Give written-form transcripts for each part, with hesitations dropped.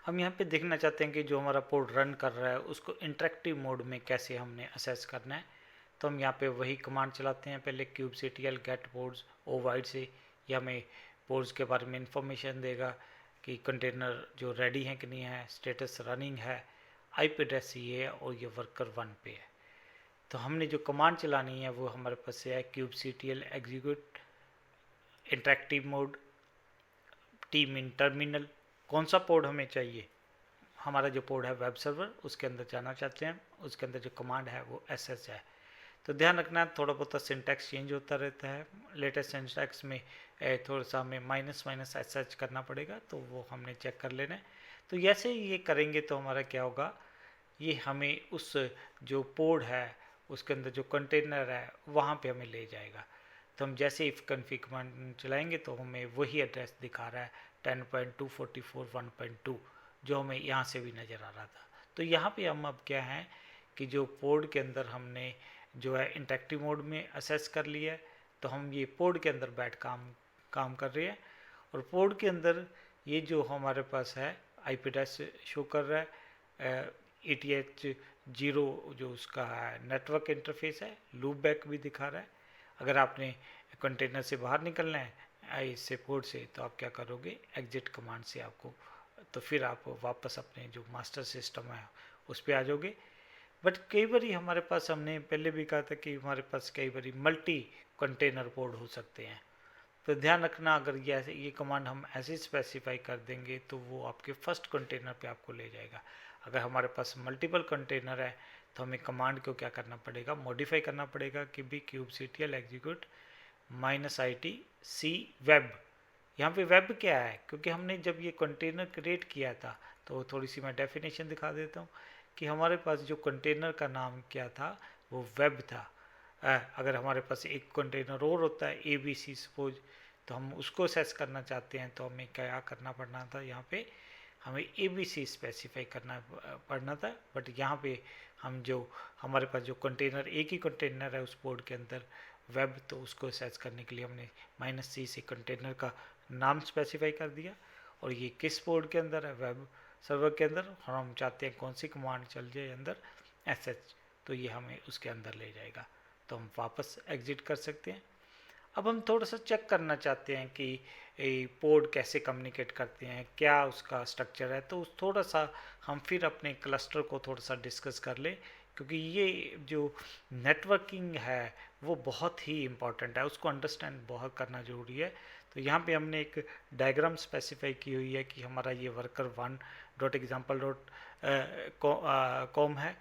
हम यहाँ पे देखना चाहते हैं कि जो हमारा पोर्ट रन कर रहा है उसको इंटरेक्टिव मोड में कैसे हमने असेस करना है। तो हम यहाँ पे वही कमांड चलाते हैं पहले kubectl get ports override से। यह हमें पोर्ट्स के बारे में इंफॉर्मेशन देगा कि कंटेनर जो रेडी है कि नहीं है, स्टेटस रनिंग है, आईपी एड्रेस ये है और ये वर्कर 1 पे है। तो हमने जो कमांड चलानी है वो हमारे पास से है kubectl execute interactive mode team in terminal. कौन सा पोर्ट हमें चाहिए, हमारा जो पोर्ट है वेब सर्वर उसके अंदर जाना चाहते हैं, उसके अंदर जो कमांड है वो ss है। तो ध्यान रखना थोड़ा बहुत सिंटैक्स चेंज होता रहता है, लेटेस्ट सिंटैक्स में थोड़ा सा हमें माइनस माइनस sh करना पड़ेगा, तो वो हमने चेक कर लेना है। तो जैसे ये करेंगे तो हमारा क्या होगा, ये हमें उस जो पोर्ट है उसके अंदर जो कंटेनर है वहाँ पे हमें ले जाएगा। तो हम जैसे इफ कन्फिग कमांड चलाएंगे तो हमें वही एड्रेस दिखा रहा है 10.244.1.2 जो हमें यहाँ से भी नज़र आ रहा था। तो यहाँ पे हम अब क्या है कि जो पोर्ट के अंदर हमने जो है इंटरेक्टिव मोड में असेस कर लिया है, तो हम ये पोर्ट के अंदर बैठ काम कर रहे हैं। और पोर्ट के अंदर ये जो हमारे पास है आईपी एड्रेस शो कर रहा है, ETH0 जो उसका नेटवर्क इंटरफेस है, लूप बैक भी दिखा रहा है। अगर आपने कंटेनर से बाहर निकलना है इससे पोर्ट से तो आप क्या करोगे, एग्जिट कमांड से आपको, तो फिर आप वापस अपने जो मास्टर सिस्टम है उस पर आ जाओगे। बट कई बार हमारे पास, हमने पहले भी कहा था कि हमारे पास कई बार मल्टी कंटेनर पोर्ट हो सकते हैं। तो ध्यान रखना अगर ये कमांड हम ऐसे स्पेसिफाई कर देंगे तो वो आपके फर्स्ट कंटेनर पे आपको ले जाएगा। अगर हमारे पास मल्टीपल कंटेनर है तो हमें कमांड को क्या करना पड़ेगा, मॉडिफाई करना पड़ेगा कि भी kubectl execute -it c web। यहाँ पे वेब क्या है, क्योंकि हमने जब ये कंटेनर क्रिएट किया था, तो थोड़ी सी मैं डेफिनेशन दिखा देता हूँ कि हमारे पास जो कंटेनर का नाम क्या था वो वेब था। अगर हमारे पास एक कंटेनर और होता है ABC सपोज, तो हम उसको सेस करना चाहते हैं तो हमें क्या करना पड़ना था, यहाँ पे हमें ABC स्पेसिफाई करना पड़ना था। बट यहाँ पे हम जो हमारे पास जो कंटेनर, एक ही कंटेनर है उस पोर्ट के अंदर वेब, तो उसको सेस करने के लिए हमने -c से कंटेनर का नाम स्पेसिफाई कर दिया। और ये किस पोर्ट के अंदर है, वेब सर्वर के अंदर, और हम चाहते हैं कौन सी कमांड चल जाए अंदर sh, तो ये हमें उसके अंदर ले जाएगा। तो हम वापस एग्जिट कर सकते हैं। अब हम थोड़ा सा चेक करना चाहते हैं कि पोर्ट कैसे कम्युनिकेट करते हैं, क्या उसका स्ट्रक्चर है, तो थोड़ा सा हम फिर अपने क्लस्टर को थोड़ा सा डिस्कस कर ले, क्योंकि ये जो नेटवर्किंग है वो बहुत ही इम्पॉर्टेंट है, उसको अंडरस्टैंड बहुत करना ज़रूरी है। तो यहाँ पे हमने एक डायग्राम स्पेसिफाई की हुई है कि हमारा ये worker1.example.com है,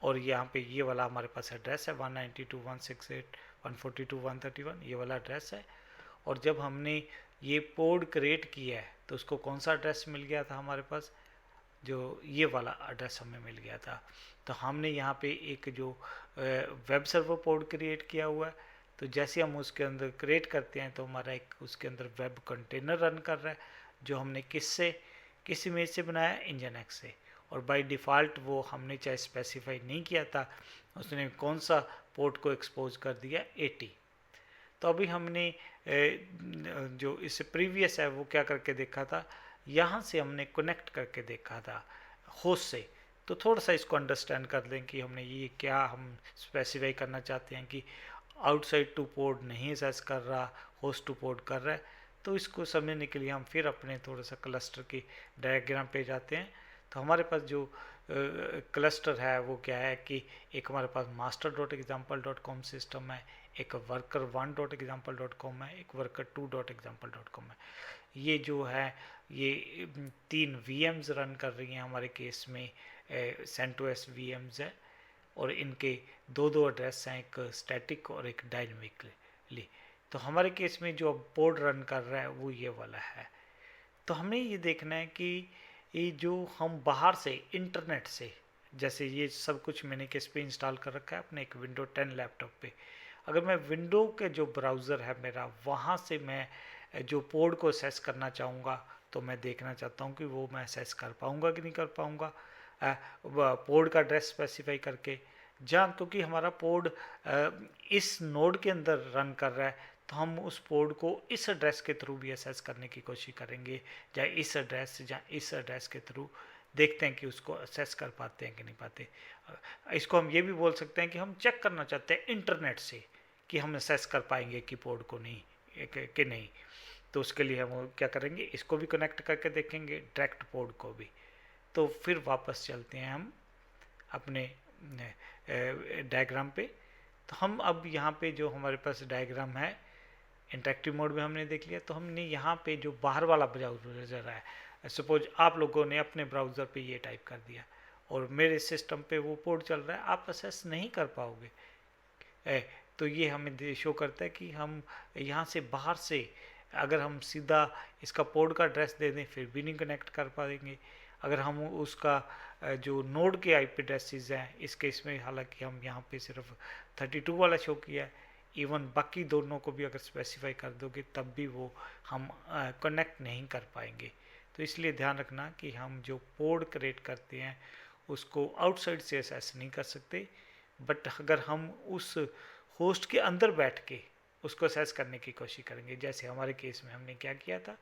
और यहाँ पे ये वाला हमारे पास एड्रेस है 192.168.142.131, ये वाला एड्रेस है। और जब हमने ये पोर्ट क्रिएट किया है तो उसको कौन सा एड्रेस मिल गया था हमारे पास, जो ये वाला एड्रेस हमें मिल गया था। तो हमने यहाँ पे एक जो वेब सर्वर पोर्ट क्रिएट किया हुआ है, तो जैसे हम उसके अंदर क्रिएट करते हैं तो हमारा एक उसके अंदर वेब कंटेनर रन कर रहा है, जो हमने किस इमेज से बनाया, nginx से। और बाय डिफ़ॉल्ट वो हमने चाहे स्पेसिफाई नहीं किया था, उसने कौन सा पोर्ट को एक्सपोज कर दिया, 80। तो अभी हमने जो इससे प्रीवियस है वो क्या करके देखा था, यहाँ से हमने कनेक्ट करके देखा था होस्ट से। तो थोड़ा सा इसको अंडरस्टैंड कर लें कि हमने ये क्या हम स्पेसिफाई करना चाहते हैं कि आउटसाइड टू पोर्ट नहीं एक्सेस कर रहा, होस्ट टू पोर्ट कर रहा है। तो इसको समझने के लिए हम फिर अपने थोड़ा सा क्लस्टर की डायग्राम पे जाते हैं। तो हमारे पास जो क्लस्टर है वो क्या है कि एक हमारे पास master.example.com सिस्टम है, एक worker1.example.com है, एक worker2.example.com है। ये जो है ये 3 VMs रन कर रही हैं हमारे केस में, CentOS VMs है, और इनके दो एड्रेस हैं, एक स्टैटिक और एक डायनेमिकली। तो हमारे केस में जो पोर्ट रन कर रहा है वो ये वाला है। तो हमें ये देखना है कि ये जो हम बाहर से इंटरनेट से, जैसे ये सब कुछ मैंने किस पे इंस्टॉल कर रखा है, अपने एक विंडो 10 लैपटॉप पे। अगर मैं विंडो के जो ब्राउज़र है मेरा, वहाँ से मैं जो पोर्ट को असेस करना चाहूँगा, तो मैं देखना चाहता हूँ कि वो मैं असेस कर पाऊँगा कि नहीं कर पाऊँगा पोर्ट का एड्रेस स्पेसिफाई करके। जहाँ क्योंकि हमारा पोर्ट इस नोड के अंदर रन कर रहा है, तो हम उस पोर्ट को इस एड्रेस के थ्रू भी असेस करने की कोशिश करेंगे, या इस एड्रेस या इस एड्रेस के थ्रू देखते हैं कि उसको असेस कर पाते हैं कि नहीं पाते। इसको हम ये भी बोल सकते हैं कि हम चेक करना चाहते हैं इंटरनेट से कि हम असेस कर पाएंगे की पोर्ट को नहीं कि नहीं। तो उसके लिए हम क्या करेंगे, इसको भी कनेक्ट करके देखेंगे, डायरेक्ट पोर्ट को भी। तो फिर वापस चलते हैं हम अपने डायग्राम पे। तो हम अब यहाँ पे जो हमारे पास डायग्राम है इंटरेक्टिव मोड में हमने देख लिया। तो हमने यहाँ पे जो बाहर वाला ब्राउज़र है, सपोज आप लोगों ने अपने ब्राउज़र पे ये टाइप कर दिया और मेरे सिस्टम पे वो पोर्ट चल रहा है, आप असेस नहीं कर पाओगे। तो ये हमें शो करता है कि हम यहाँ से बाहर से अगर हम सीधा इसका पोर्ट का एड्रेस दे दें फिर भी नहीं कनेक्ट कर पाएंगे। अगर हम उसका जो नोड के आईपी एड्रेसेस हैं, इस केस में हालांकि हम यहाँ पे सिर्फ 32 वाला शो किया है, इवन बाकी दोनों को भी अगर स्पेसिफाई कर दोगे तब भी वो हम कनेक्ट नहीं कर पाएंगे। तो इसलिए ध्यान रखना कि हम जो पोर्ट क्रिएट करते हैं उसको आउटसाइड से असेस नहीं कर सकते, बट अगर हम उस होस्ट के अंदर बैठ के उसको असेस करने की कोशिश करेंगे, जैसे हमारे केस में हमने क्या किया था,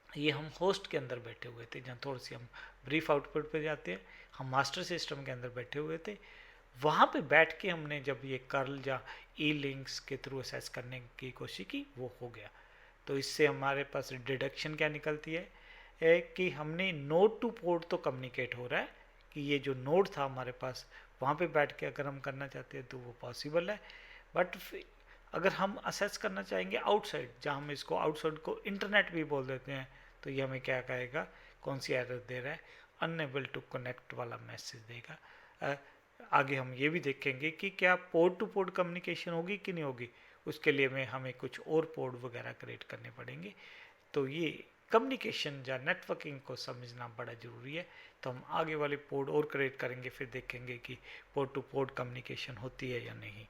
ये हम होस्ट के अंदर बैठे हुए थे। जहाँ थोड़ी सी हम ब्रीफ आउटपुट पे जाते हैं, हम मास्टर सिस्टम के अंदर बैठे हुए थे, वहाँ पे बैठ के हमने जब ये कर्ल या ई लिंक्स के थ्रू असेस करने की कोशिश की, वो हो गया। तो इससे हमारे पास डिडक्शन क्या निकलती है कि हमने नोड टू पोर्ट तो कम्युनिकेट हो रहा है कि ये जो नोड था हमारे पास वहाँ पे बैठ के अगर हम करना चाहते हैं तो वो पॉसिबल है। बट अगर हम असेस करना चाहेंगे आउटसाइड, जहाँ हम इसको आउटसाइड को इंटरनेट भी बोल देते हैं, तो ये हमें क्या कहेगा, कौन सी एरर दे रहा है, अनएबल टू कनेक्ट वाला मैसेज देगा। आगे हम ये भी देखेंगे कि क्या पोर्ट टू पोर्ट कम्युनिकेशन होगी कि नहीं होगी, उसके लिए में हमें कुछ और पोर्ट वगैरह क्रिएट करने पड़ेंगे। तो ये कम्युनिकेशन या नेटवर्किंग को समझना बड़ा ज़रूरी है। तो हम आगे वाले पोर्ट और क्रिएट करेंगे, फिर देखेंगे कि पोर्ट टू पोर्ट कम्युनिकेशन होती है या नहीं।